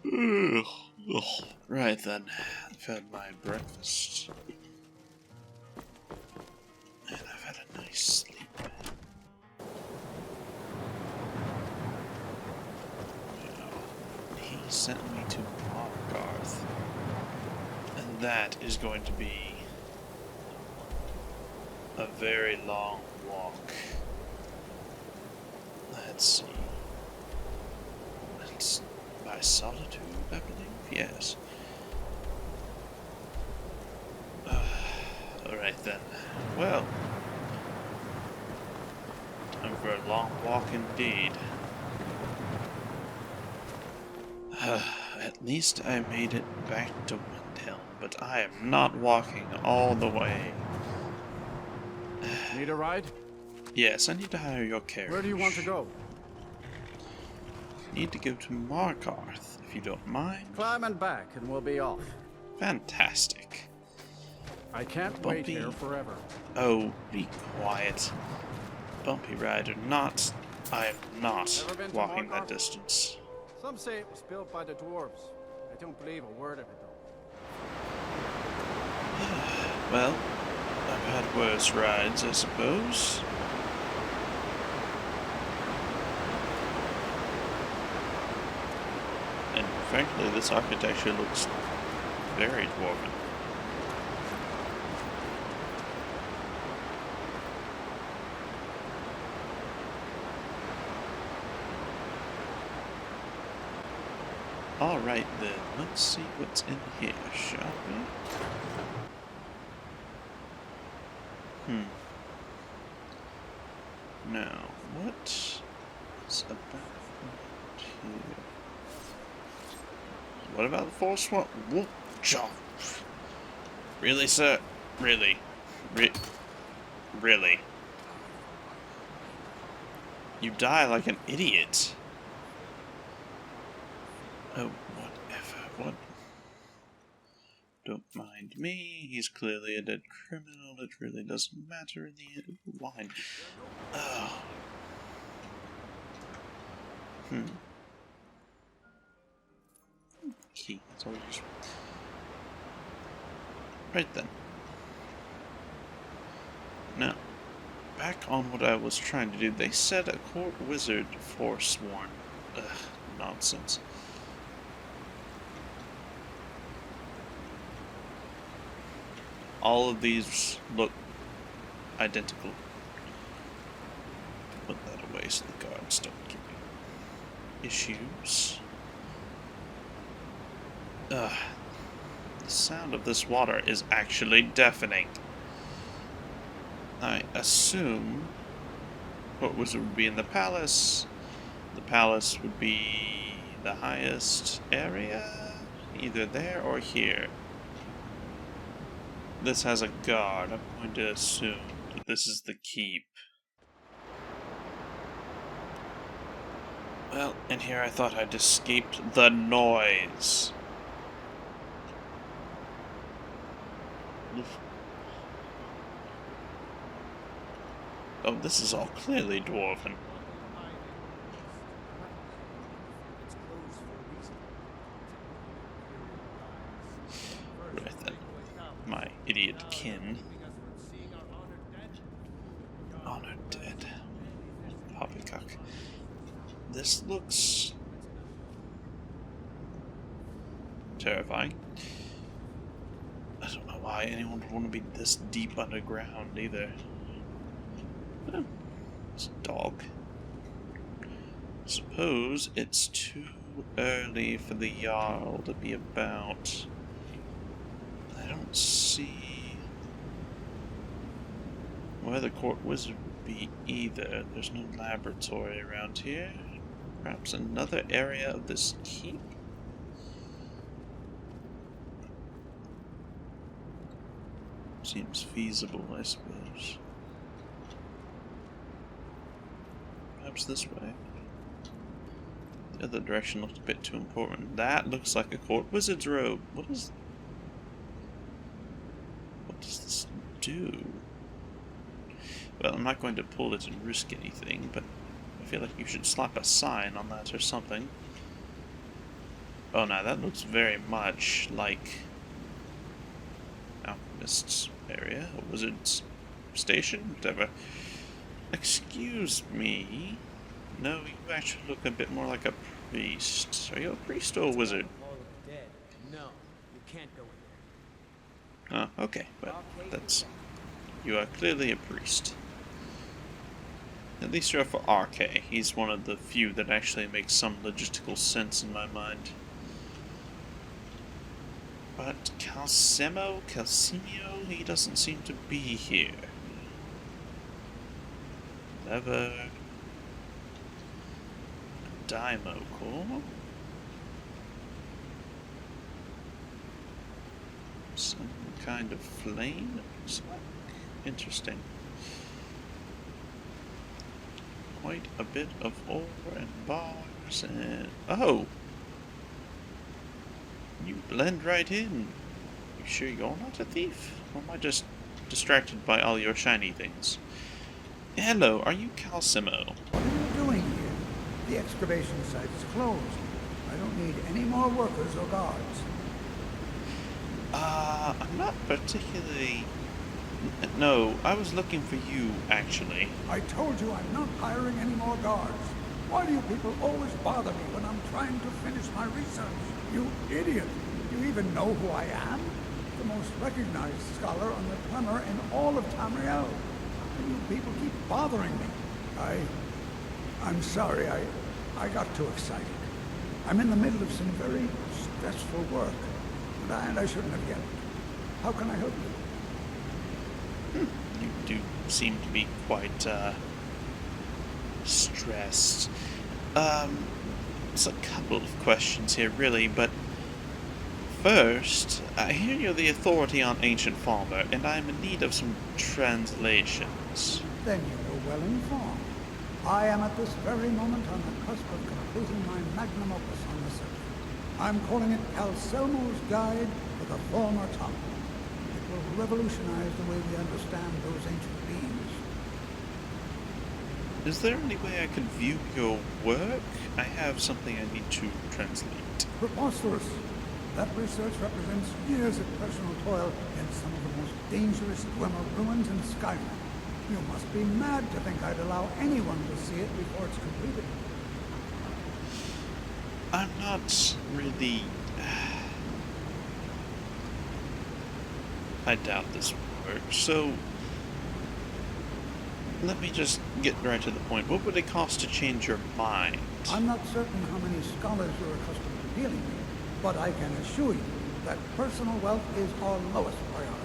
Ugh. Right then, I've had my breakfast. And I've had a nice sleep. He sent me to Margarth. And that is going to be a very long walk. Let's see. It's by Solitude, I believe? Yes. Alright then. Well, time for a long walk indeed. At least I made it back to Windhelm, but I am not walking all the way. Need a ride? Yes, I need to hire your carriage. Where do you want to go? Need to go to Margarth, if you don't mind. Climb and back, and we'll be off. Fantastic. I can't Bumpy. wait here forever. Oh, be quiet. Bumpy ride or not, I am not Never been to walking that Margarth? distance. Some say it was built by the dwarves. I don't believe a word of it, though. Well, I've had worse rides, I suppose. And frankly, this architecture looks very dwarven. Alright then, let's see what's in here, shall we? Now, what is about here? What about the force swamp? Whoop, jump. Really, sir? Really? Really? You die like an idiot. Oh, whatever. What? Don't mind me. He's clearly a dead criminal. It really doesn't matter in the end. Wine. Oh. Key. That's all just. Right then. Now, back on what I was trying to do. They said a court wizard forsworn. Ugh, nonsense. All of these look identical. Put that away so the guards don't give me issues. The sound of this water is actually deafening. I assume what would be in the palace. The palace would be the highest area, either there or here. This has a guard. I'm going to assume that this is the keep. Well, in here I thought I'd escaped the noise. Oof. Oh, this is all clearly dwarven. Right then. My idiot kin. Honored dead. Poppycock. This looks terrifying. I don't know why anyone would want to be this deep underground either. Oh, it's a dog. Suppose it's too early for the Jarl to be about. I don't see where the court wizard would be either. There's no laboratory around here. Perhaps another area of this keep? Seems feasible, I suppose. Perhaps this way. The other direction looked a bit too important. That looks like a court wizard's robe. What does this do? Well, I'm not going to pull it and risk anything, but I feel like you should slap a sign on that or something. Oh, now that looks very much like Alchemist's area, or Wizard's station, whatever. Excuse me. No, you actually look a bit more like a priest. Are you a priest or a wizard? Hall of the Dead. No, you can't go in there. Oh, okay, but that's... You are clearly a priest. At least you're for RK. He's one of the few that actually makes some logistical sense in my mind. But Calcimio, he doesn't seem to be here. Lever. Daimocle. Some kind of flame, it looks like. Interesting. Quite a bit of ore and bars and... Oh! You blend right in. You sure you're not a thief? Or am I just distracted by all your shiny things? Hello, are you Calcimio? What are you doing here? The excavation site is closed. I don't need any more workers or guards. I'm not particularly... No, I was looking for you, actually. I told you I'm not hiring any more guards. Why do you people always bother me when I'm trying to finish my research? You idiot! You even know who I am? The most recognized scholar on the Tremor in all of Tamriel. And you people keep bothering me. I'm sorry, I got too excited. I'm in the middle of some very stressful work, and I shouldn't have yelled. How can I help you? You do seem to be quite, stressed. It's a couple of questions here, really, but first, I hear you're the authority on Ancient Farmer, and I'm in need of some translations. Then you were well informed. I am at this very moment on the cusp of completing my magnum opus on the subject. I'm calling it Calcelmo's Guide to the Former Tongue. It will revolutionize the way we understand those ancient beings. Is there any way I could view your work? I have something I need to translate. Preposterous! That research represents years of personal toil in some of the most dangerous Dwemer ruins in Skyrim. You must be mad to think I'd allow anyone to see it before it's completed. I'm not really... I doubt this will work, so... Let me just get right to the point. What would it cost to change your mind? I'm not certain how many scholars you're accustomed to dealing with, but I can assure you that personal wealth is our lowest priority.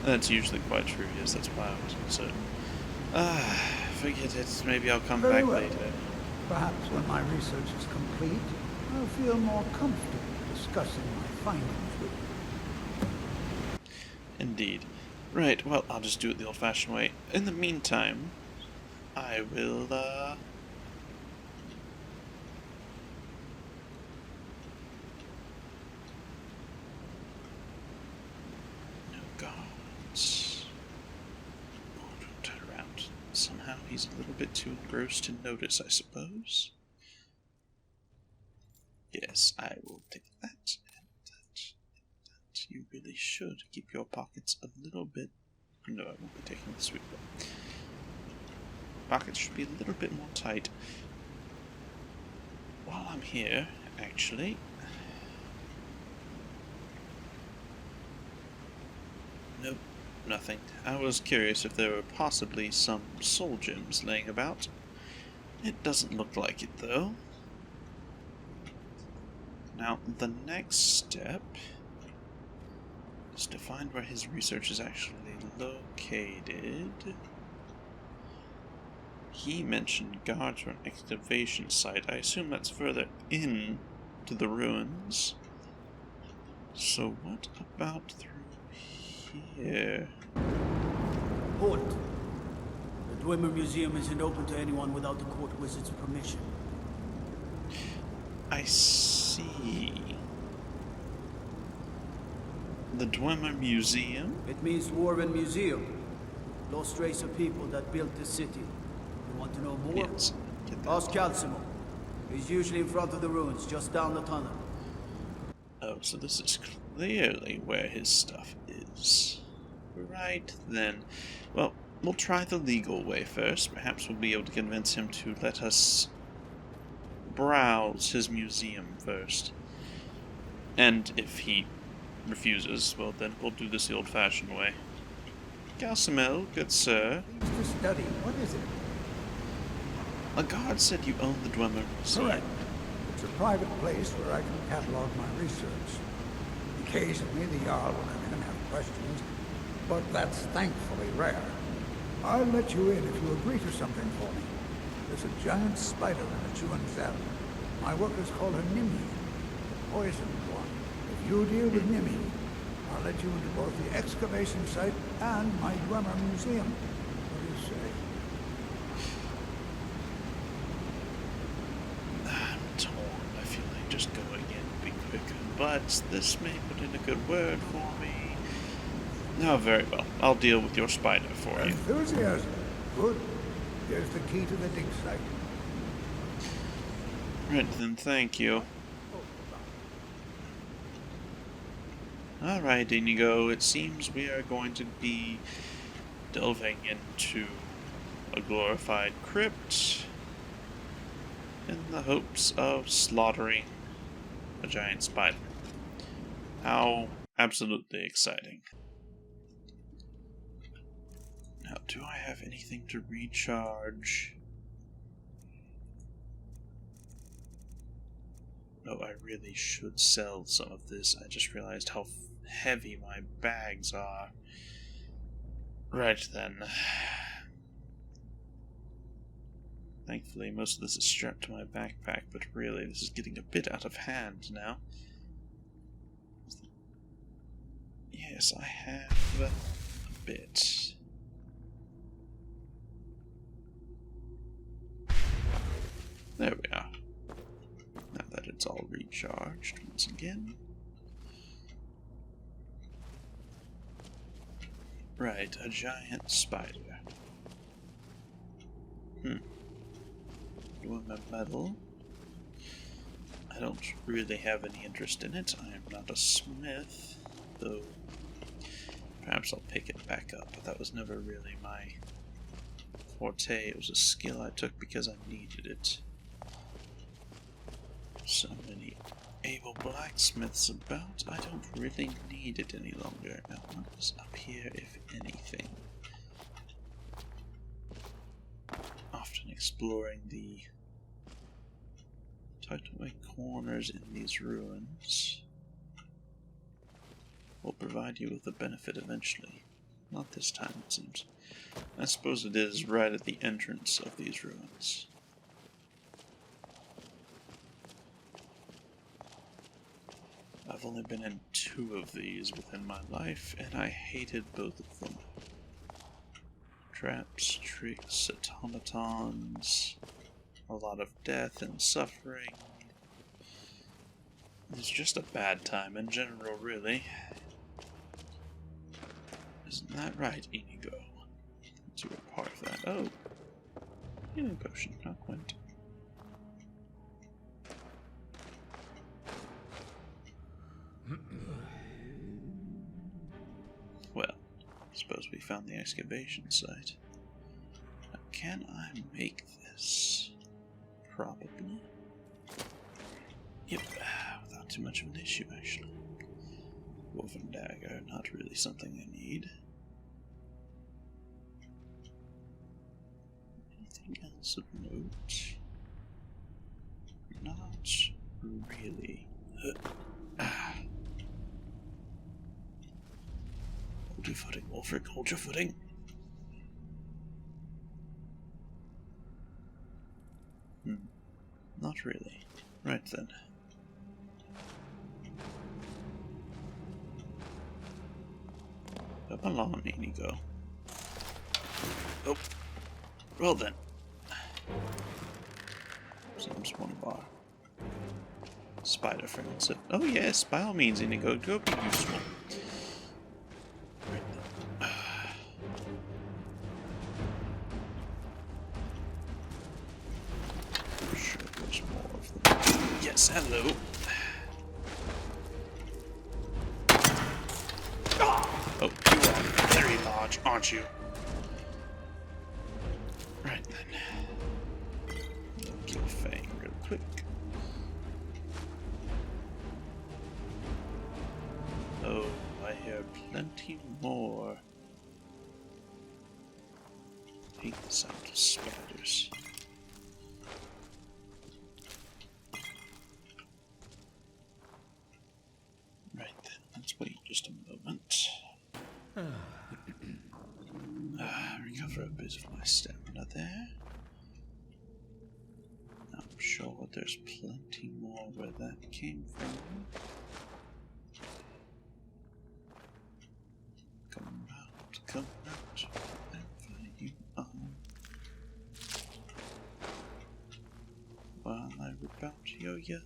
That's usually quite true, yes, that's why I was uncertain. Forget it, maybe I'll come Very back well. later. Perhaps when my research is complete, I'll feel more comfortable discussing my findings with you. Indeed. Right, well, I'll just do it the old-fashioned way. In the meantime, I will, No guards. Oh, don't turn around. Somehow he's a little bit too engrossed to notice, I suppose. Yes, I will take that, and that. You really should keep your pockets a little bit... No, I won't be taking the sweet one. Pockets should be a little bit more tight. While I'm here, actually... Nope, nothing. I was curious if there were possibly some soul gems laying about. It doesn't look like it, though. Now, the next step... is to find where his research is actually located. He mentioned guards for an excavation site. I assume that's further in to the ruins. So what about through here? Halt! The Dwemer Museum isn't open to anyone without the court wizard's permission. I see. The Dwemer Museum? It means Dwarven Museum. Lost race of people that built this city. You want to know more? Yes. Get that. Ask Calcimo. He's usually in front of the ruins, just down the tunnel. Oh, so this is clearly where his stuff is. Right then. Well, we'll try the legal way first. Perhaps we'll be able to convince him to let us browse his museum first. And if he refuses, well then we'll do this the old-fashioned way. Galsamel, good sir. Things to study. What is it? A guard said you own the Dwemer Museum. Correct. It's a private place where I can catalog my research. Occasionally the Jarl will come in and have questions, but that's thankfully rare. I'll let you in if you agree to something for me. There's a giant spider in a chewing cell. My workers call her Nimi, the poisoned one. If you deal with Nimi, I'll let you into both the excavation site and my Dwemer Museum. What do you say? I'm torn. I feel like just going in would be quicker, but this may put in a good word for me. No, very well. I'll deal with your spider for you. Enthusiasm. Good. Here's the key to the dig site. Right then, thank you. Alright, Inigo, it seems we are going to be delving into a glorified crypt in the hopes of slaughtering a giant spider. How absolutely exciting. Now, do I have anything to recharge? No, I really should sell some of this. I just realized how heavy my bags are. Right then. Thankfully, most of this is strapped to my backpack, but really, this is getting a bit out of hand now. Yes, I have a bit. There we are. Now that it's all recharged once again. Right, a giant spider. Doing my metal. I don't really have any interest in it. I am not a smith, though perhaps I'll pick it back up, but that was never really my forte. It was a skill I took because I needed it. So many able blacksmiths about, I don't really need it any longer. Now, what is up here, if anything? Often exploring the tucked away corners in these ruins will provide you with a benefit eventually. Not this time, it seems. I suppose it is right at the entrance of these ruins. I've only been in 2 of these within my life, and I hated both of them. Traps, tricks, automatons, a lot of death and suffering. It's just a bad time in general, really. Isn't that right, Inigo? You were part of that. Oh. Healing potion, not quite. Well, I suppose we found the excavation site. Now, can I make this? Probably. Yep, without too much of an issue, actually. Woven dagger, not really something I need. Anything else of note? Not really. Hold your footing, Wolfric, hold your footing. Not really. Right then. Come along, Inigo. Oh. Well then. Seems one of our spider friends. Oh yes, by all means, Inigo, go be useful. Right then. I'm sure there's more of Yes, hello. Oh, you are very large, aren't you? Right then. Look your fang real quick. Oh, I hear plenty more. I hate the sound of spiders. Right then, let's wait just a moment. Recover a bit of my stamina there. I'm sure there's plenty more where that came from. Come out, wherever you are. While I rip out your young.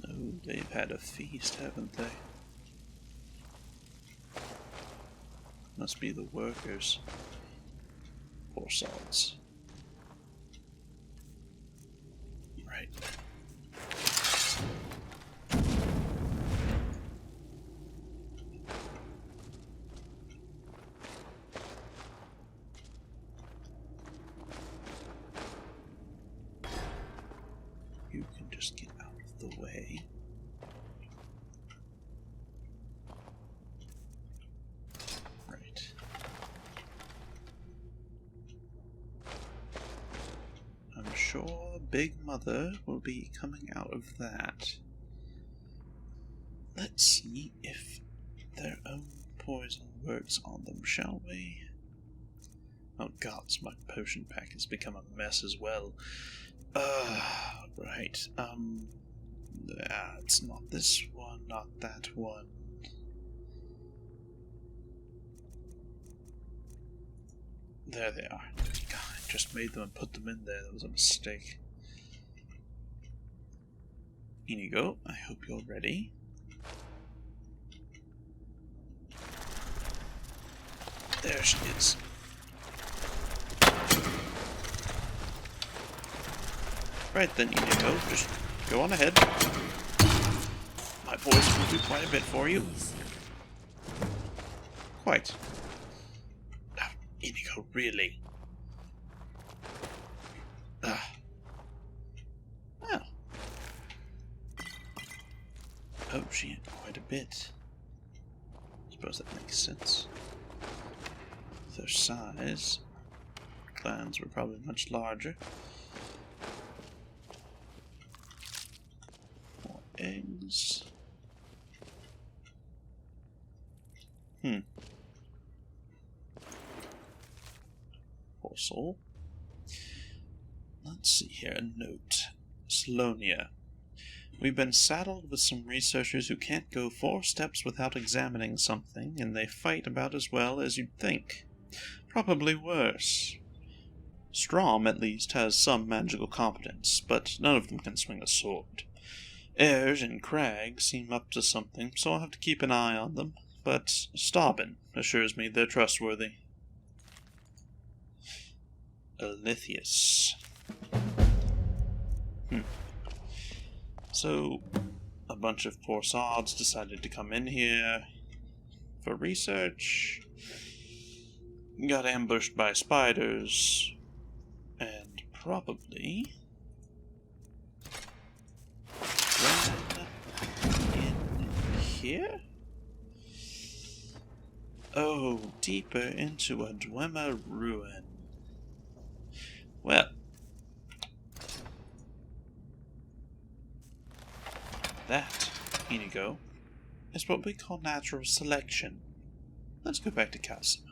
Oh, they've had a feast, haven't they? Must be the workers. Poor sods. Right. You can just get out of the way. Right. I'm sure Big Mother will be coming out of that. Let's see if their own poison works on them, shall we? Oh gods, my potion pack has become a mess as well. Right, it's not this one, not that one. There they are. God, I just made them and put them in there, that was a mistake. Inigo, I hope you're ready. There she is. Right then, Inigo, just go on ahead. My voice will do quite a bit for you. Quite. Oh, Inigo, really? Well. Oh, she had quite a bit. Suppose that makes sense. With their size, clans were probably much larger. More eggs. Poor soul. Let's see here, a note. Salonia. We've been saddled with some researchers who can't go 4 steps without examining something, and they fight about as well as you'd think. Probably worse. Strom, at least, has some magical competence, but none of them can swing a sword. Erge and Crag seem up to something, so I'll have to keep an eye on them, but Staubin assures me they're trustworthy. Alithius. So, a bunch of poor sods decided to come in here for research, got ambushed by spiders, and probably ran in here? Oh, deeper into a Dwemer ruin. Well, that, Inigo, is what we call natural selection. Let's go back to Castle.